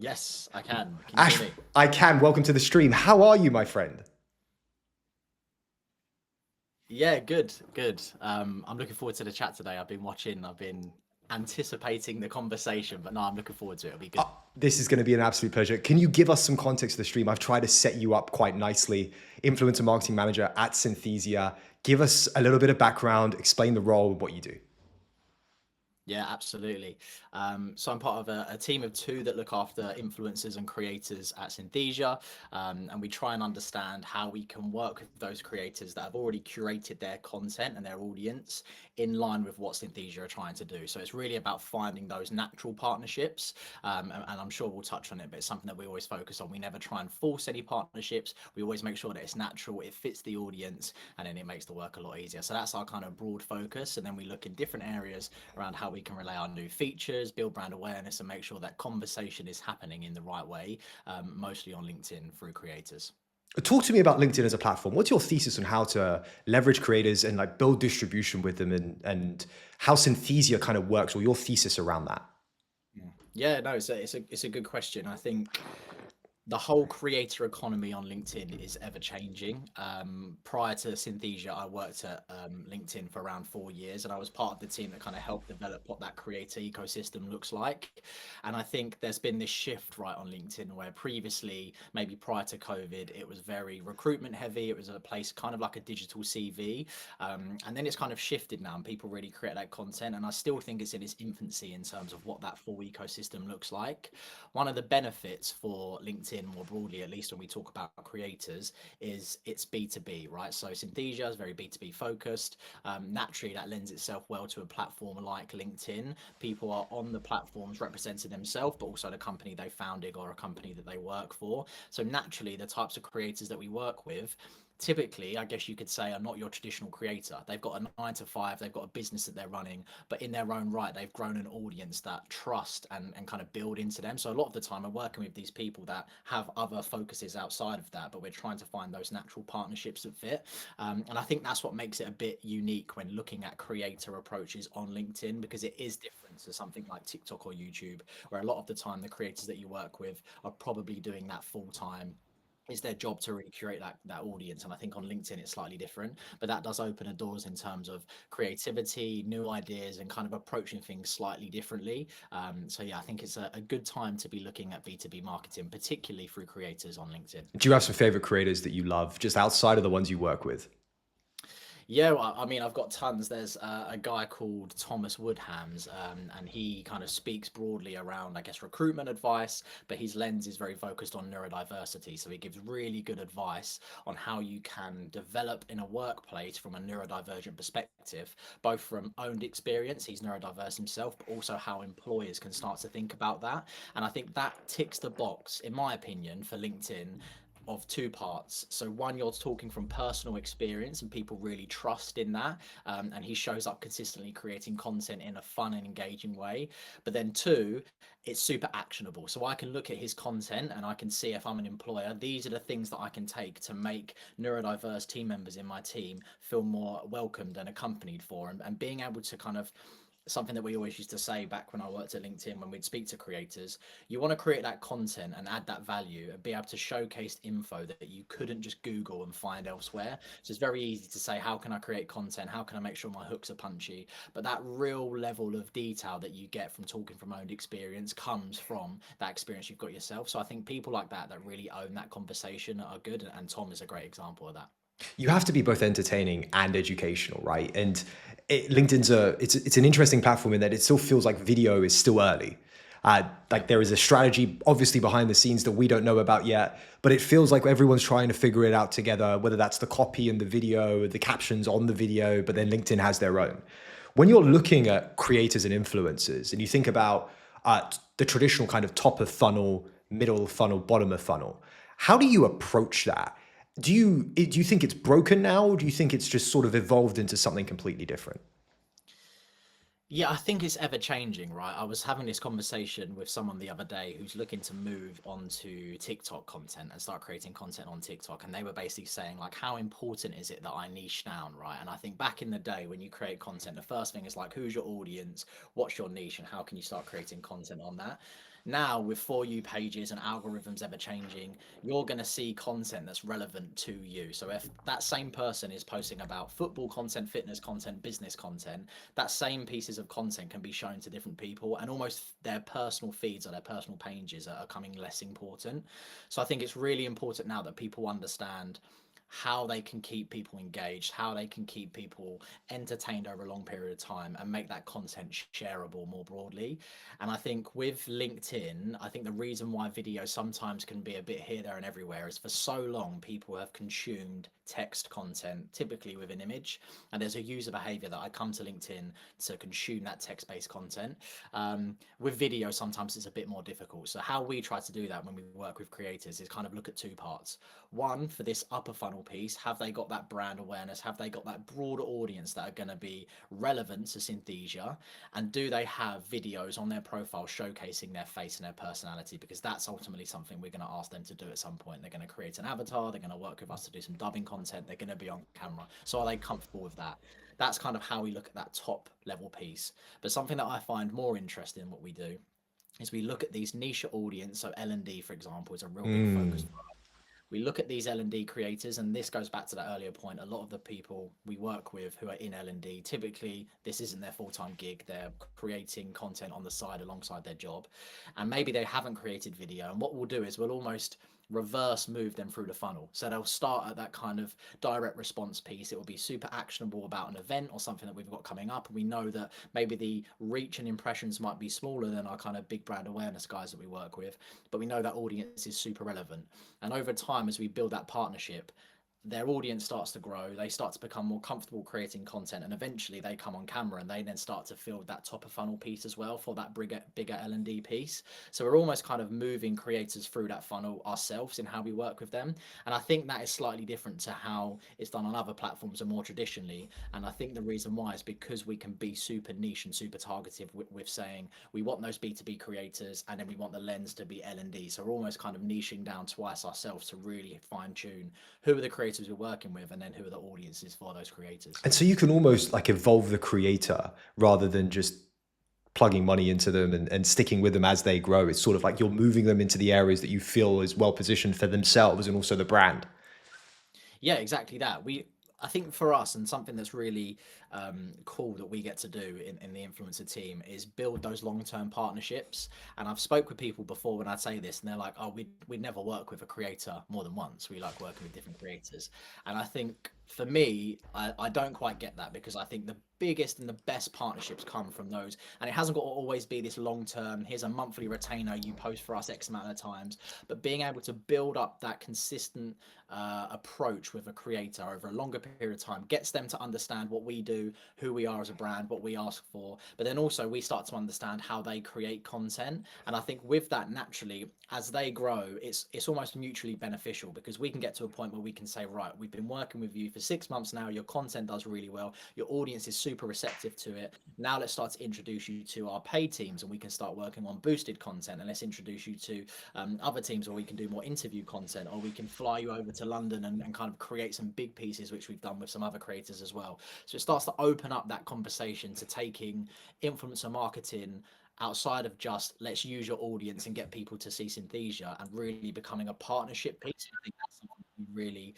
Yes, I can. Can you hear Ash, me? I can. Welcome to the stream. How are you, my friend? Yeah, good, good. I'm looking forward to the chat today. I've been anticipating the conversation, but no, I'm looking forward to it. It'll be Uh, good. this is going to be an absolute pleasure. Can you give us some context of the stream? I've tried to set you up quite nicely. Influencer marketing manager at Synthesia. Give us a little bit of background, explain the role, what you do. Yeah, absolutely. So I'm part of a team of two that look after influencers and creators at Synthesia, and we try and understand how we can work with those creators that have already curated their content and their audience in line with what Synthesia are trying to do. So it's really about finding those natural partnerships, and I'm sure we'll touch on it, but it's something that we always focus on. We never try and force any partnerships. We always make sure that it's natural, it fits the audience, and then it makes the work a lot easier. So that's our kind of broad focus, and then we look in different areas around how we can relay our new features, build brand awareness, and make sure that conversation is happening in the right way, mostly on LinkedIn through creators. Talk to me about LinkedIn as a platform. What's your thesis on how to leverage creators and like build distribution with them and how Synthesia kind of works or your thesis around that? Yeah, no, it's a good question. I think the whole creator economy on LinkedIn is ever changing. Prior to Synthesia, I worked at LinkedIn for around 4 years, and I was part of the team that kind of helped develop what that creator ecosystem looks like. And I think there's been this shift right on LinkedIn where previously, maybe prior to COVID, it was very recruitment heavy. It was a place kind of like a digital CV, and then it's kind of shifted now, and people really create that content. And I still think it's in its infancy in terms of what that full ecosystem looks like. One of the benefits for LinkedIn more broadly, at least when we talk about creators, is it's B2B, right? So Synthesia is very B2B focused. Naturally, that lends itself well to a platform like LinkedIn. People are on the platforms representing themselves, but also the company they founded or a company that they work for. So naturally, the types of creators that we work with typically, I guess you could say, are not your traditional creator. They've got a 9 to 5, they've got a business that they're running, but in their own right, they've grown an audience that trust and kind of build into them. So a lot of the time, I'm working with these people that have other focuses outside of that, but we're trying to find those natural partnerships that fit. And I think that's what makes it a bit unique when looking at creator approaches on LinkedIn, because it is different to something like TikTok or YouTube, where a lot of the time the creators that you work with are probably doing that full time. It's their job to really curate that audience, and I think on LinkedIn it's slightly different, but that does open the doors in terms of creativity, new ideas, and kind of approaching things slightly differently. So yeah, I think it's a good time to be looking at B2B marketing, particularly through creators on LinkedIn. Do you have some favorite creators that you love just outside of the ones you work with? Yeah, well, I mean, I've got tons. There's a guy called Thomas Woodhams, and he kind of speaks broadly around, I guess, recruitment advice, but his lens is very focused on neurodiversity. So he gives really good advice on how you can develop in a workplace from a neurodivergent perspective, both from owned experience, he's neurodiverse himself, but also how employers can start to think about that. And I think that ticks the box, in my opinion, for LinkedIn of two parts. So one, you're talking from personal experience and people really trust in that, and he shows up consistently creating content in a fun and engaging way. But then two, it's super actionable, so I can look at his content and I can see, if I'm an employer, these are the things that I can take to make neurodiverse team members in my team feel more welcomed and accompanied for, and being able to kind of, something that we always used to say back when I worked at LinkedIn when we'd speak to creators, you want to create that content and add that value and be able to showcase info that you couldn't just Google and find elsewhere. So it's very easy to say, how can I create content? How can I make sure my hooks are punchy? But that real level of detail that you get from talking from owned experience comes from that experience you've got yourself. So I think people like that really own that conversation are good. And Tom is a great example of that. You have to be both entertaining and educational, right? And LinkedIn's it's an interesting platform in that it still feels like video is still early. Like there is a strategy obviously behind the scenes that we don't know about yet, but it feels like everyone's trying to figure it out together, whether that's the copy in the video, the captions on the video, but then LinkedIn has their own. When you're looking at creators and influencers and you think about the traditional kind of top of funnel, middle of funnel, bottom of funnel, how do you approach that? Do you think it's broken now, or do you think it's just sort of evolved into something completely different? Yeah, I think it's ever changing, right? I was having this conversation with someone the other day who's looking to move onto TikTok content and start creating content on TikTok. And they were basically saying, like, how important is it that I niche down, right? And I think back in the day when you create content, the first thing is like, who's your audience? What's your niche? And how can you start creating content on that? Now, with For You pages and algorithms ever changing, you're going to see content that's relevant to you. So if that same person is posting about football content, fitness content, business content, that same pieces of content can be shown to different people, and almost their personal feeds or their personal pages are becoming less important. So I think it's really important now that people understand how they can keep people engaged, how they can keep people entertained over a long period of time and make that content shareable more broadly. And I think with LinkedIn, I think the reason why video sometimes can be a bit here, there, and everywhere is for so long people have consumed text content, typically with an image. And there's a user behavior that I come to LinkedIn to consume that text based content. With video, sometimes it's a bit more difficult. So, how we try to do that when we work with creators is kind of look at two parts. One, for this upper funnel piece, have they got that brand awareness? Have they got that broader audience that are going to be relevant to Synthesia? And do they have videos on their profile showcasing their face and their personality? Because that's ultimately something we're going to ask them to do at some point. They're going to create an avatar, they're going to work with us to do some dubbing content, they're going to be on camera. So are they comfortable with that? That's kind of how we look at that top level piece. But something that I find more interesting in what we do is we look at these niche audience. So L&D, for example, is a real big focus. Mm. We look at these L&D creators, and this goes back to that earlier point. A lot of the people we work with who are in L&D, typically this isn't their full-time gig. They're creating content on the side alongside their job, and maybe they haven't created video. And what we'll do is we'll almost reverse move them through the funnel. So they'll start at that kind of direct response piece. It will be super actionable about an event or something that we've got coming up. And we know that maybe the reach and impressions might be smaller than our kind of big brand awareness guys that we work with, but we know that audience is super relevant. And over time, as we build that partnership, their audience starts to grow, they start to become more comfortable creating content, and eventually they come on camera and they then start to fill that top of funnel piece as well for that bigger L&D piece. So we're almost kind of moving creators through that funnel ourselves in how we work with them. And I think that is slightly different to how it's done on other platforms and more traditionally. And I think the reason why is because we can be super niche and super targeted with saying we want those B2B creators and then we want the lens to be L&D. So we're almost kind of niching down twice ourselves to really fine tune who are the creators we're working with and then who are the audiences for those creators. And so you can almost like evolve the creator rather than just plugging money into them and sticking with them as they grow. It's sort of like you're moving them into the areas that you feel is well positioned for themselves and also the brand. Yeah, exactly that. I think for us, and something that's really cool that we get to do in the influencer team is build those long-term partnerships. And I've spoke with people before when I say this, and they're like, "Oh, we never work with a creator more than once. We like working with different creators." And I think for me, I don't quite get that because I think the biggest and the best partnerships come from those. And it hasn't got to always be this long term, here's a monthly retainer, you post for us X amount of times, but being able to build up that consistent approach with a creator over a longer period of time gets them to understand what we do, who we are as a brand, what we ask for. But then also we start to understand how they create content. And I think with that, naturally, as they grow, it's almost mutually beneficial because we can get to a point where we can say, right, we've been working with you for 6 months now, your content does really well, your audience is super receptive to it. Now let's start to introduce you to our paid teams and we can start working on boosted content, and let's introduce you to other teams where we can do more interview content, or we can fly you over to London and kind of create some big pieces, which we've done with some other creators as well. So it starts to open up that conversation to taking influencer marketing outside of just let's use your audience and get people to see Synthesia and really becoming a partnership piece. I think that's something we really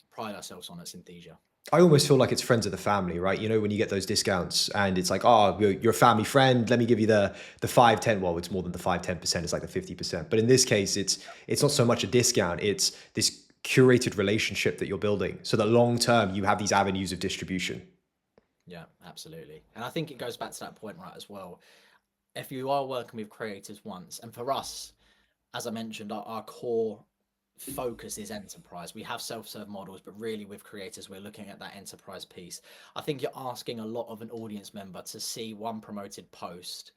pride ourselves on at Synthesia. I almost feel like it's friends of the family, right? You know, when you get those discounts and it's like, oh, you're a family friend. Let me give you the 5, 10. Well, it's more than the 5, 10%. It's like the 50%. But in this case, it's not so much a discount. It's this curated relationship that you're building so that long term you have these avenues of distribution. Yeah, absolutely. And I think it goes back to that point, right, as well. If you are working with creators once, and for us, as I mentioned, our core focus is enterprise. We have self-serve models, but really with creators, we're looking at that enterprise piece. I think you're asking a lot of an audience member to see one promoted post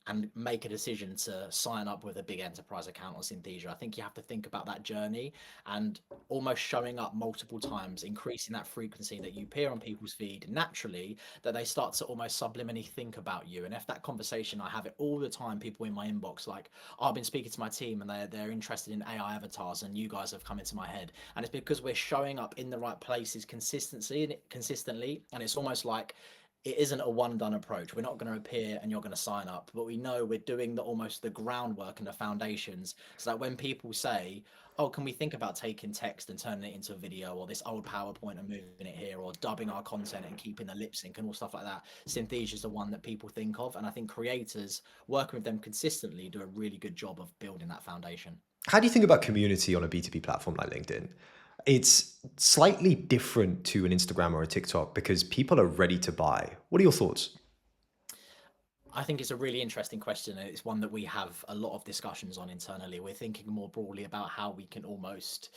and make a decision to sign up with a big enterprise account on Synthesia. I think you have to think about that journey and almost showing up multiple times, increasing that frequency that you appear on people's feed naturally, that they start to almost subliminally think about you. And if that conversation, I have it all the time, people in my inbox like, oh, I've been speaking to my team and they're interested in AI avatars and you guys have come into my head. And it's because we're showing up in the right places consistently, and it's almost like it isn't a one done approach. We're not going to appear and you're going to sign up, but we know we're doing the almost the groundwork and the foundations so that when people say, "Oh, can we think about taking text and turning it into a video, or this old PowerPoint and moving it here, or dubbing our content and keeping the lip sync and all stuff like that?" Synthesia is the one that people think of, and I think creators working with them consistently do a really good job of building that foundation. How do you think about community on a B2B platform like LinkedIn? It's slightly different to an Instagram or a TikTok because people are ready to buy. What are your thoughts? I think it's a really interesting question, and it's one that we have a lot of discussions on internally. We're thinking more broadly about how we can almost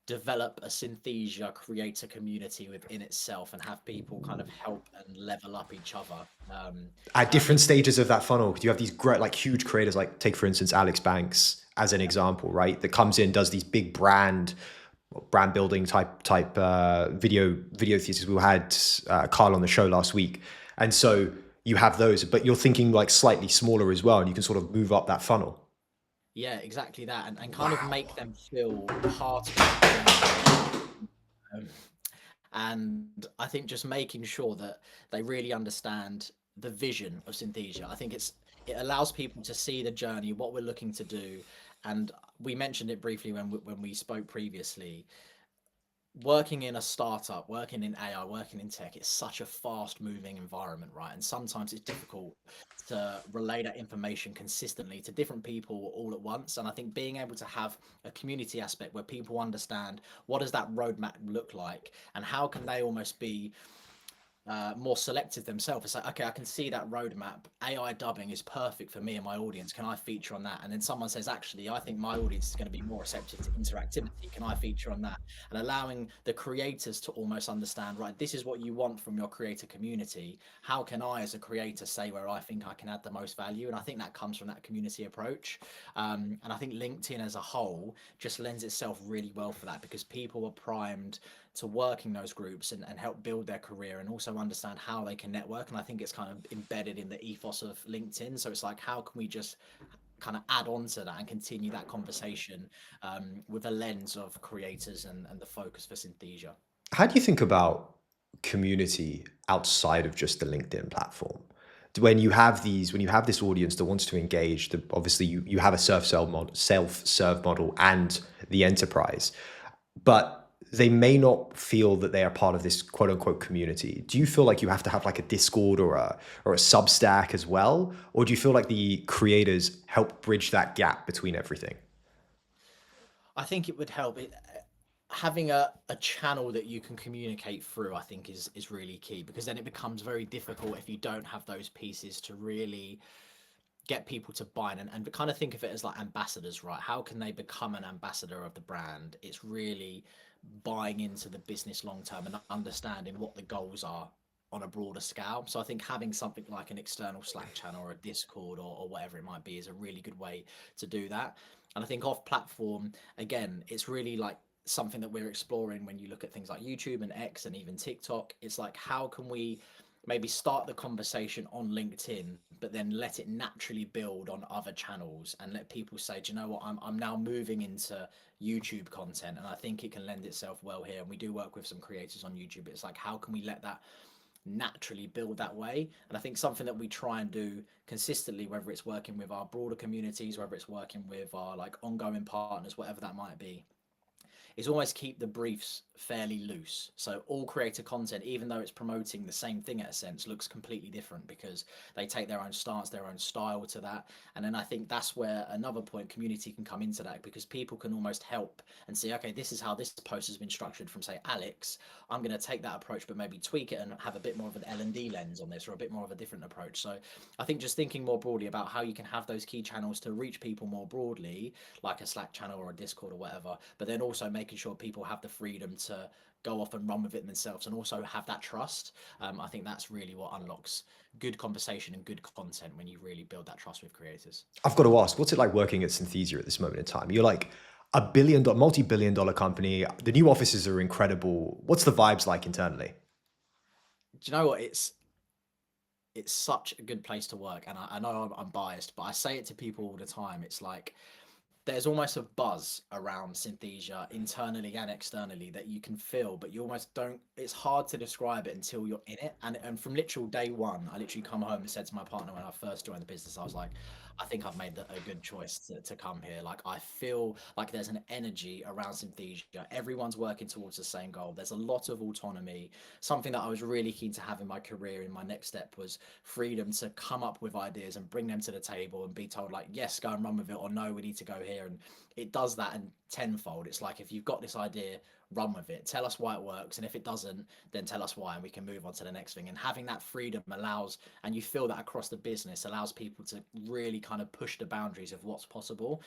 develop a Synthesia creator community within itself and have people kind of help and level up each other. At And I different think stages of that funnel, you have these great, like huge creators, like take for instance Alex Banks as an example, right? That comes in, does these big brand building type video thesis. We had Carl on the show last week, and so you have those, but you're thinking like slightly smaller as well, and you can sort of move up that funnel. yeah, exactly that, and kind of Wow. make them feel part of the journey. Um, and I think just making sure that they really understand the vision of Synthesia. I think it allows people to see the journey, what we're looking to do, and we mentioned it briefly when we spoke previously. Working in a startup, working in AI, working in tech, it's such a fast moving environment, right? And sometimes it's difficult to relay that information consistently to different people all at once. And I think being able to have a community aspect where people understand what does that roadmap look like and how can they almost be more selective themselves. It's like, okay, I can see that roadmap. AI dubbing is perfect for me and my audience. Can I feature on that? And then someone says, actually, I think my audience is going to be more receptive to interactivity. Can I feature on that? And allowing the creators to almost understand, right, this is what you want from your creator community. How can I, as a creator, say where I think I can add the most value? And I think that comes from that community approach. And I think LinkedIn as a whole just lends itself really well for that because people are primed to work in those groups and help build their career and also understand how they can network. And I think it's kind of embedded in the ethos of LinkedIn. So it's like, how can we just kind of add on to that and continue that conversation with a lens of creators and the focus for Synthesia? How do you think about community outside of just the LinkedIn platform? When you have these, when you have this audience that wants to engage, obviously you have a self-serve model and the enterprise, but they may not feel that they are part of this quote unquote community. Do you feel like you have to have like a Discord or a Substack as well? Or do you feel like the creators help bridge that gap between everything? I think it would help. Having a channel that you can communicate through, I think, is really key because then it becomes very difficult if you don't have those pieces to really get people to buy in and kind of think of it as like ambassadors, right? How can they become an ambassador of the brand? It's really buying into the business long term and understanding what the goals are on a broader scale. So I think having something like an external Slack channel or a Discord or whatever it might be is a really good way to do that. And I think off platform, again, it's really like something that we're exploring when you look at things like YouTube and X and even TikTok. It's like, how can we maybe start the conversation on LinkedIn, but then let it naturally build on other channels and let people say, do you know what, I'm now moving into YouTube content and I think it can lend itself well here. And we do work with some creators on YouTube. It's like, how can we let that naturally build that way? And I think something that we try and do consistently, whether it's working with our broader communities, whether it's working with our like ongoing partners, whatever that might be, is always keep the briefs fairly loose. So all creator content, even though it's promoting the same thing in a sense, looks completely different because they take their own stance, their own style to that. And then I think that's where another point community can come into that because people can almost help and say, okay, this is how this post has been structured from say Alex. I'm going to take that approach, but maybe tweak it and have a bit more of an L&D lens on this or a bit more of a different approach. So I think just thinking more broadly about how you can have those key channels to reach people more broadly, like a Slack channel or a Discord or whatever, but then also making sure people have the freedom to go off and run with it themselves and also have that trust. I think that's really what unlocks good conversation and good content when you really build that trust with creators. I've got to ask, what's it like working at Synthesia at this moment in time? You're like a multi-billion dollar company. The new offices are incredible. What's the vibes like internally? Do you know what? It's such a good place to work, and I know I'm biased, but I say it to people all the time. It's like there's almost a buzz around Synthesia internally and externally that you can feel, but you almost don't. It's hard to describe it until you're in it. And from literal day one, I literally come home and said to my partner when I first joined the business, I was like, I think I've made a good choice to come here. Like I feel like there's an energy around Synthesia. Everyone's working towards the same goal. There's a lot of autonomy. Something that I was really keen to have in my career in my next step was freedom to come up with ideas and bring them to the table and be told like, yes, go and run with it, or no, we need to go here. And it does that and tenfold. It's like, if you've got this idea, run with it, tell us why it works, and if it doesn't, then tell us why, and we can move on to the next thing. And having that freedom allows, and you feel that across the business, allows people to really kind of push the boundaries of what's possible.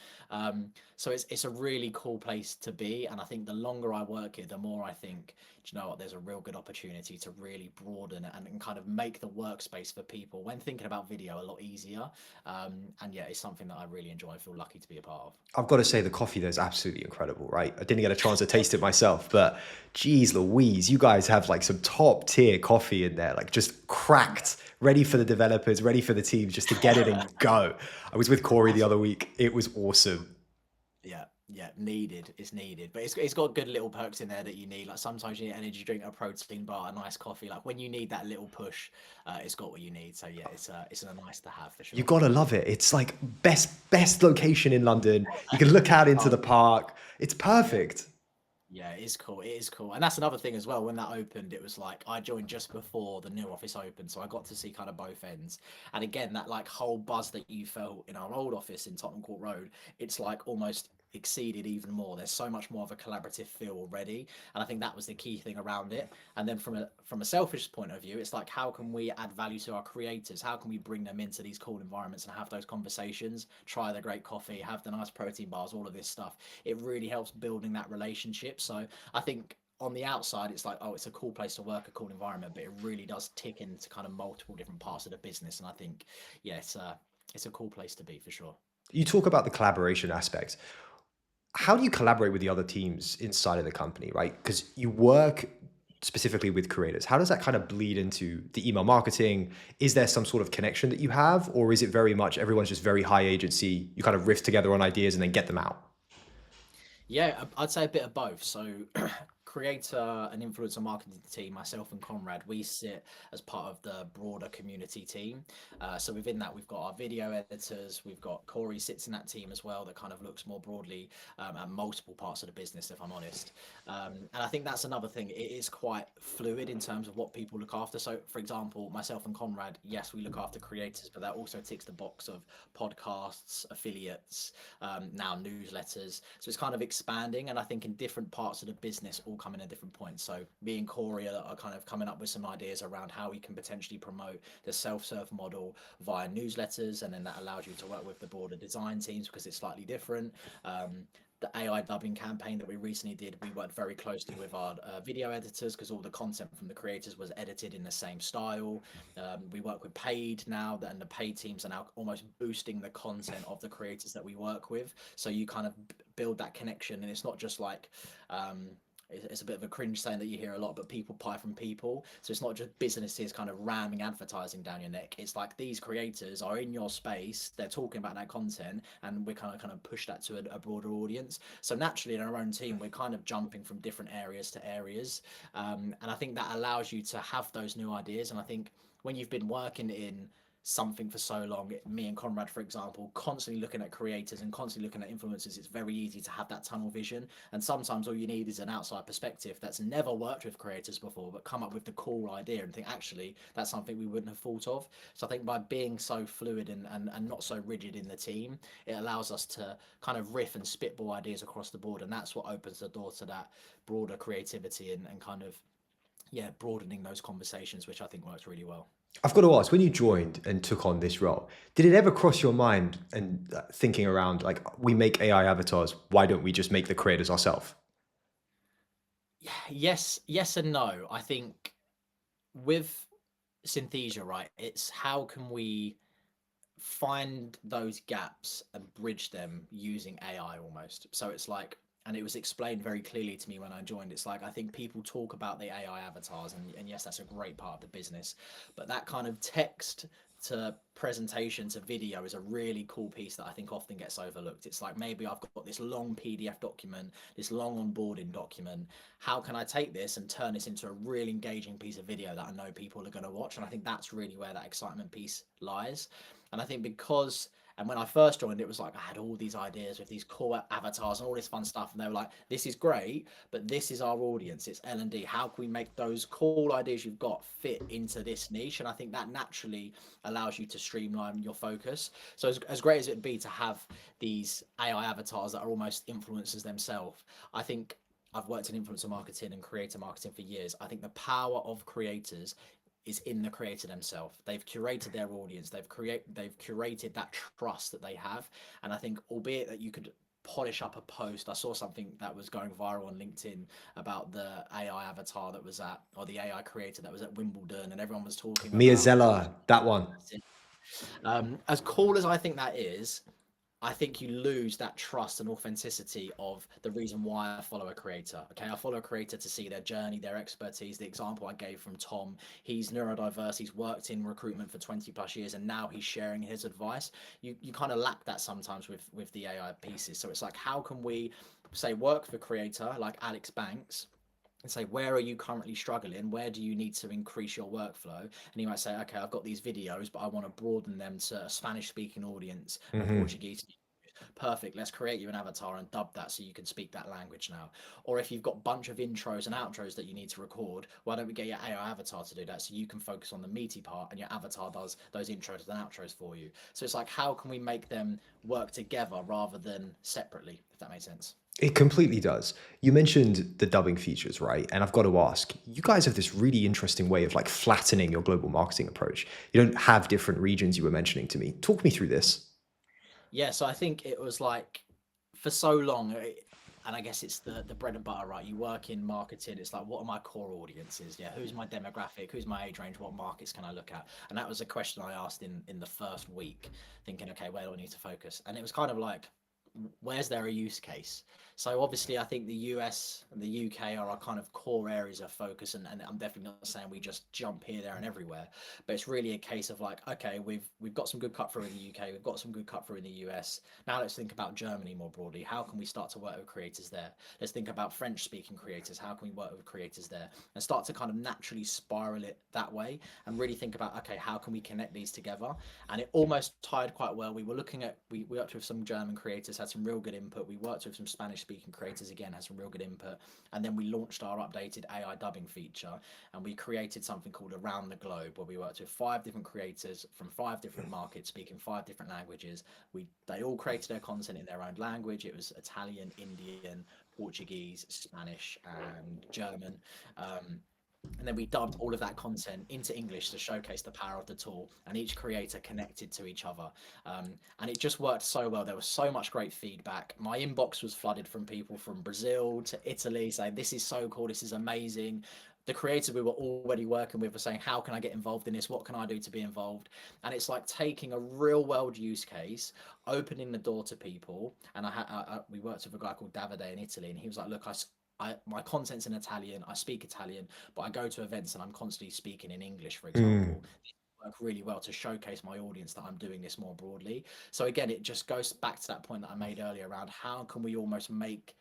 So it's a really cool place to be, and I think the longer I work here, the more I think, do you know what, there's a real good opportunity to really broaden it and kind of make the workspace for people when thinking about video a lot easier. And yeah, it's something that I really enjoy. I feel lucky to be a part of. I've got to say the coffee there's absolutely incredible, right? I didn't get a chance to taste it myself, but geez Louise, you guys have like some top tier coffee in there, like just cracked, ready for the developers, ready for the teams just to get it and go. I was with Corey the other week. It was awesome. Yeah, yeah, needed. It's needed, but it's got good little perks in there that you need. Like sometimes you need an energy drink, a protein bar, a nice coffee. Like when you need that little push, it's got what you need. So yeah, it's a nice to have for You sure. gotta love it. It's like best location in London. You can look out into Oh the park. It's yeah. perfect. Yeah, it is cool. It is cool. And that's another thing as well. When that opened, it was like I joined just before the new office opened. So I got to see kind of both ends. And again, that like whole buzz that you felt in our old office in Tottenham Court Road, it's like almost exceeded even more. There's so much more of a collaborative feel already. And I think that was the key thing around it. And then from a selfish point of view, it's like how can we add value to our creators? How can we bring them into these cool environments and have those conversations, try the great coffee, have the nice protein bars, all of this stuff. It really helps building that relationship. So I think on the outside, it's like, oh, it's a cool place to work, a cool environment, but it really does tick into kind of multiple different parts of the business. And I think, yeah, it's a cool place to be for sure. You talk about the collaboration aspect. How do you collaborate with the other teams inside of the company, right? Because you work specifically with creators. How does that kind of bleed into the email marketing? Is there some sort of connection that you have, or is it very much everyone's just very high agency? You kind of riff together on ideas and then get them out? Yeah, I'd say a bit of both. So, creator and influencer marketing team, myself and Conrad, we sit as part of the broader community team. So within that, we've got our video editors. We've got Corey sits in that team as well. That kind of looks more broadly at multiple parts of the business, if I'm honest. And I think that's another thing. It is quite fluid in terms of what people look after. So, for example, myself and Conrad, yes, we look after creators, but that also ticks the box of podcasts, affiliates, now newsletters. So it's kind of expanding, and I think in different parts of the business all come in at different points. So me and Corey are kind of coming up with some ideas around how we can potentially promote the self-serve model via newsletters, and then that allows you to work with the broader design teams because it's slightly different. The AI dubbing campaign that we recently did, we worked very closely with our video editors because all the content from the creators was edited in the same style. We work with paid now, and the paid teams are now almost boosting the content of the creators that we work with. So you kind of build that connection, and it's not just like it's a bit of a cringe saying that you hear a lot, but people buy from people. So it's not just businesses kind of ramming advertising down your neck. It's like these creators are in your space, they're talking about that content, and we kind of push that to a broader audience. So naturally, in our own team, we're kind of jumping from different areas to areas, and I think that allows you to have those new ideas. And I think when you've been working in something for so long, me and Conrad, for example, constantly looking at creators and constantly looking at influencers, it's very easy to have that tunnel vision. And sometimes all you need is an outside perspective that's never worked with creators before, but come up with the cool idea and think, actually, that's something we wouldn't have thought of. So I think by being so fluid and not so rigid in the team, it allows us to kind of riff and spitball ideas across the board. And that's what opens the door to that broader creativity and kind of, yeah, broadening those conversations, which I think works really well. I've got to ask, when you joined and took on this role, did it ever cross your mind and thinking around like we make AI avatars, why don't we just make the creators ourselves? Yeah, yes and no. I think with Synthesia, right, it's how can we find those gaps and bridge them using AI almost. So it's like, and it was explained very clearly to me when I joined. It's like, I think people talk about the AI avatars, and yes, that's a great part of the business, but that kind of text to presentation to video is a really cool piece that I think often gets overlooked. It's like, maybe I've got this long PDF document, this long onboarding document. How can I take this and turn this into a really engaging piece of video that I know people are going to watch? And I think that's really where that excitement piece lies. And I think because, and when I first joined, it was like I had all these ideas with these cool avatars and all this fun stuff, and they were like, "This is great, but this is our audience. It's L&D. How can we make those cool ideas you've got fit into this niche?" And I think that naturally allows you to streamline your focus. So as great as it'd be to have these AI avatars that are almost influencers themselves, I think I've worked in influencer marketing and creator marketing for years. I think the power of creators is in the creator themselves. They've curated their audience. They've curated that trust that they have. And I think, albeit that you could polish up a post, I saw something that was going viral on LinkedIn about the AI avatar that was at, or the AI creator that was at Wimbledon, and everyone was talking Mia about how Zella, that one. as cool as I think that is, I think you lose that trust and authenticity of the reason why I follow a creator. Okay, I follow a creator to see their journey, their expertise. The example I gave from Tom, he's neurodiverse, he's worked in recruitment for 20 plus years, and now he's sharing his advice. You kind of lack that sometimes with the AI pieces. So it's like, how can we say work for creator like Alex Banks and say, where are you currently struggling? Where do you need to increase your workflow? And you might say, okay, I've got these videos, but I want to broaden them to a Spanish speaking audience or Hmm. Portuguese. Perfect, let's create you an avatar and dub that so you can speak that language now. Or if you've got a bunch of intros and outros that you need to record, why don't we get your AI avatar to do that so you can focus on the meaty part and your avatar does those intros and outros for you? So it's like, how can we make them work together rather than separately, if that makes sense? It completely does. You mentioned the dubbing features, right? And I've got to ask, you guys have this really interesting way of like flattening your global marketing approach. You don't have different regions you were mentioning to me. Talk me through this. Yeah, so I think it was like, for so long, and I guess it's the bread and butter, right? You work in marketing. It's like, what are my core audiences? Yeah, who's my demographic? Who's my age range? What markets can I look at? And that was a question I asked in the first week, thinking, okay, where do I need to focus? And it was kind of like, where's there a use case? So obviously, I think the US and the UK are our kind of core areas of focus, and I'm definitely not saying we just jump here, there, and everywhere, but it's really a case of like, okay, we've got some good cut through in the UK, we've got some good cut through in the US. Now let's think about Germany more broadly. How can we start to work with creators there? Let's think about French speaking creators. How can we work with creators there? And start to kind of naturally spiral it that way, and really think about, okay, how can we connect these together? And it almost tied quite well. We were looking at, we worked with some German creators, had some real good input. We worked with some Spanish speaking creators, again, had some real good input. And then we launched our updated AI dubbing feature, and we created something called Around the Globe, where we worked with 5 different creators from 5 different markets, speaking 5 different languages. They all created their content in their own language. It was Italian, Indian, Portuguese, Spanish, and German. Um, and then we dubbed all of that content into English to showcase the power of the tool, and each creator connected to each other. And it just worked so well. There was so much great feedback. My inbox was flooded from people from Brazil to Italy saying, this is so cool, this is amazing. The creators we were already working with were saying, how can I get involved in this? What can I do to be involved? And it's like taking a real world use case, opening the door to people. And we worked with a guy called Davide in Italy, and he was like, look, my content's in Italian, I speak Italian, but I go to events and I'm constantly speaking in English, for Mm. example. It work really well to showcase my audience that I'm doing this more broadly. So again, it just goes back to that point that I made earlier around, how can we almost make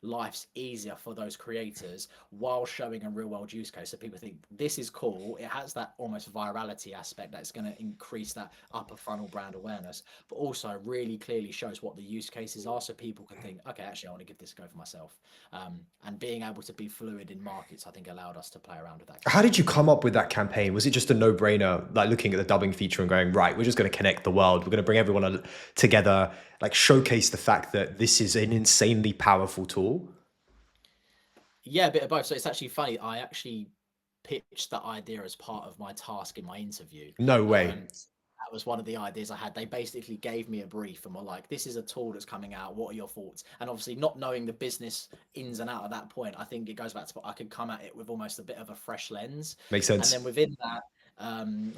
life's easier for those creators while showing a real world use case, so people think this is cool. It has that almost virality aspect that's going to increase that upper funnel brand awareness, but also really clearly shows what the use cases are, so people can think, okay, actually I want to give this a go for myself. And being able to be fluid in markets, I think, allowed us to play around with that How did you creativity. come up with that campaign? Was it just a no-brainer, like looking at the dubbing feature and going, right, we're just going to connect the world. We're going to bring everyone together, like showcase the fact that this is an insanely powerful tool? Yeah, a bit of both. So it's actually funny, I actually pitched that idea as part of my task in my interview. No way. That was one of the ideas I had. They basically gave me a brief and were like, this is a tool that's coming out. What are your thoughts? And obviously, not knowing the business ins and out at that point, I think it goes back to, I could come at it with almost a bit of a fresh lens. Makes And sense. then within that,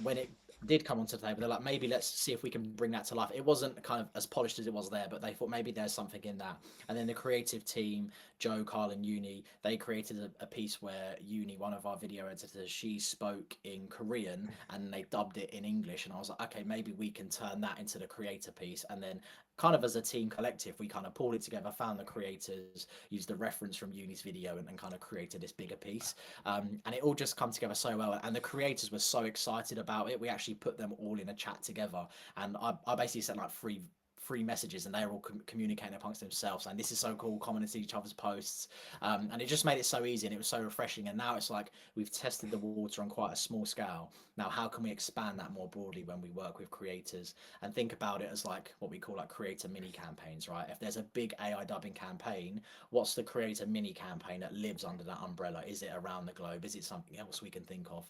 when it did come onto the table. They're like, maybe let's see if we can bring that to life. It wasn't kind of as polished as it was there, but they thought maybe there's something in that. And then the creative team, Joe, Carl, and Uni, they created a piece where Uni, one of our video editors, she spoke in Korean and they dubbed it in English. And I was like, okay, maybe we can turn that into the creator piece. And then kind of as a team collective, we kind of pulled it together, found the creators, used the reference from Uni's video, and kind of created this bigger piece. And it all just come together so well. And the creators were so excited about it. We actually put them all in a chat together, and I basically sent like three messages, and they were all communicating amongst themselves, and this is so cool, commenting each other's posts, and it just made it so easy, and it was so refreshing. And now it's like we've tested the water on quite a small scale. Now how can we expand that more broadly when we work with creators, and think about it as like what we call like creator mini campaigns, right? If there's a big AI dubbing campaign, what's the creator mini campaign that lives under that umbrella? Is it around the globe? Is it something else we can think of?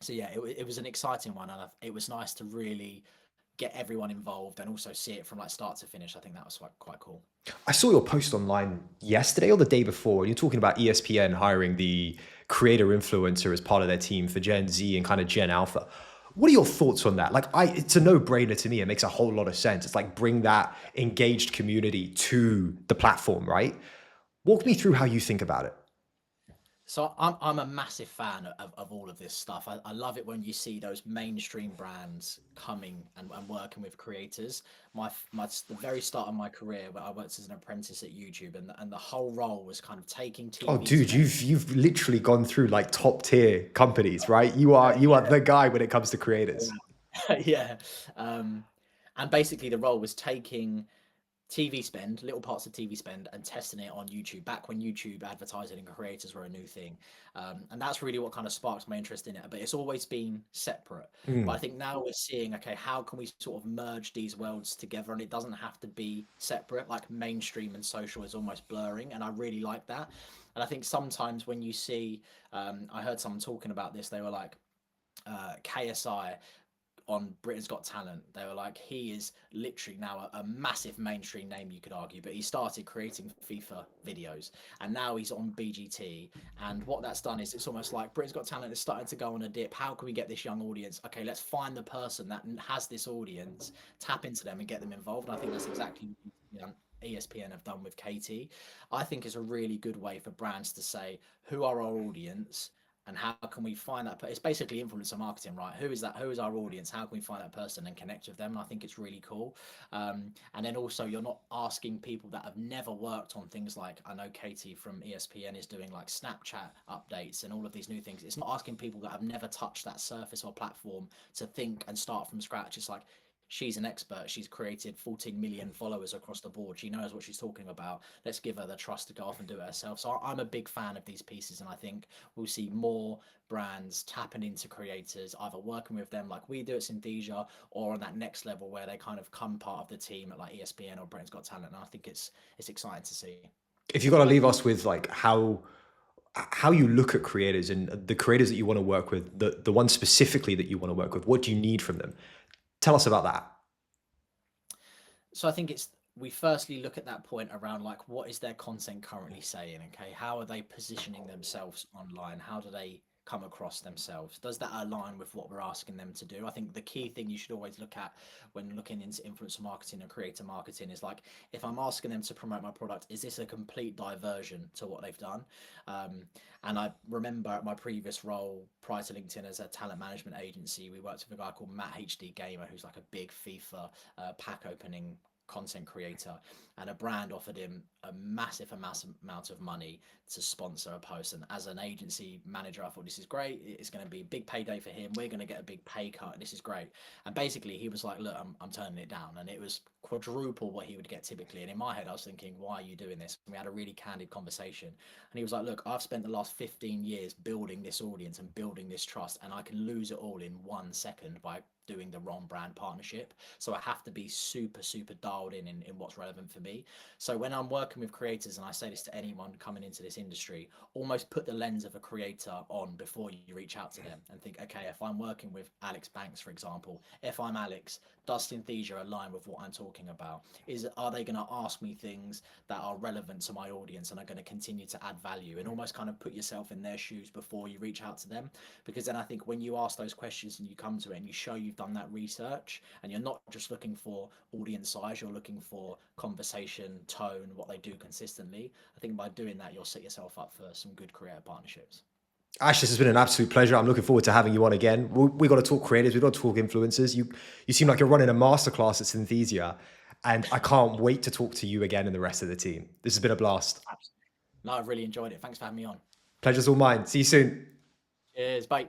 So yeah, it was an exciting one, and it was nice to really get everyone involved and also see it from like start to finish. I think that was quite cool. I saw your post online yesterday or the day before. You're talking about ESPN hiring the creator influencer as part of their team for Gen Z and kind of Gen Alpha. What are your thoughts on that? Like, it's a no-brainer to me. It makes a whole lot of sense. It's like bring that engaged community to the platform, right? Walk me through how you think about it. So I'm a massive fan of all of this stuff. I love it when you see those mainstream brands coming and working with creators. The very start of my career, where I worked as an apprentice at YouTube, and the whole role was kind of taking Oh, TV dude, spend. you've literally gone through like top tier companies, right? You are the guy when it comes to creators. Yeah. Um, and basically the role was taking TV spend, little parts of TV spend, and testing it on YouTube back when YouTube advertising and creators were a new thing. And that's really what kind of sparked my interest in it. But it's always been separate. But I Mm. think now we're seeing, okay, how can we sort of merge these worlds together? And it doesn't have to be separate, like mainstream and social is almost blurring. And I really like that. And I think sometimes when you see, I heard someone talking about this, they were like, KSI on Britain's Got Talent, they were like, he is literally now a massive mainstream name, you could argue, but he started creating FIFA videos and now he's on BGT. And what that's done is it's almost like Britain's Got Talent is starting to go on a dip. How can we get this young audience? Okay, let's find the person that has this audience, tap into them and get them involved. And I think that's exactly what ESPN have done with KT. I think it's a really good way for brands to say, who are our audience? And how can we find that? It's basically influencer marketing, right? Who is that? Who is our audience? How can we find that person and connect with them? And I think it's really cool. And then also, you're not asking people that have never worked on things like, I know Katie from ESPN is doing like Snapchat updates and all of these new things. It's not asking people that have never touched that surface or platform to think and start from scratch. It's like, she's an expert. She's created 14 million followers across the board. She knows what she's talking about. Let's give her the trust to go off and do it herself. So I'm a big fan of these pieces, and I think we'll see more brands tapping into creators, either working with them like we do at Synthesia, or on that next level where they kind of come part of the team at like ESPN or Britain's Got Talent. And I think it's exciting to see. If you got to leave us with like how you look at creators and the creators that you want to work with, the ones specifically that you want to work with, what do you need from them? Tell us about that. So I think it's we firstly look at that point around like what is their content currently saying? Okay, how are they positioning themselves online? How do they come across themselves? Does that align with what we're asking them to do? I think the key thing you should always look at when looking into influencer marketing and creator marketing is like, if I'm asking them to promote my product, is this a complete diversion to what they've done? um, and I remember at my previous role prior to LinkedIn as a talent management agency, we worked with a guy called Matt HD Gamer, who's like a big FIFA pack opening content creator, and a brand offered him a massive amount of money to sponsor a post. And as an agency manager, I thought, this is great, it's going to be a big payday for him, we're going to get a big pay cut, this is great. And basically he was like, look, I'm turning it down. And it was quadruple what he would get typically. And in my head I was thinking, why are you doing this? And we had a really candid conversation, and he was like, look, I've spent the last 15 years building this audience and building this trust, and I can lose it all in 1 second by doing the wrong brand partnership. So I have to be super, super dialed in what's relevant for me. So when I'm working with creators, and I say this to anyone coming into this industry, almost put the lens of a creator on before you reach out to them and think, okay, if I'm working with Alex Banks, for example, if I'm Alex, does Synthesia align with what I'm talking about? Are they going to ask me things that are relevant to my audience and are going to continue to add value, and almost kind of put yourself in their shoes before you reach out to them? Because then I think when you ask those questions and you come to it and you show you've done that research, and you're not just looking for audience size, you're looking for conversation, tone, what they do consistently. I think by doing that, you'll set yourself up for some good creative partnerships. Ash, this has been an absolute pleasure. I'm looking forward to having you on again. We got to talk creators. We got to talk influencers. You seem like you're running a masterclass at Synthesia, and I can't wait to talk to you again and the rest of the team. This has been a blast. Absolutely. No, I've really enjoyed it. Thanks for having me on. Pleasure's all mine. See you soon. Cheers. Bye.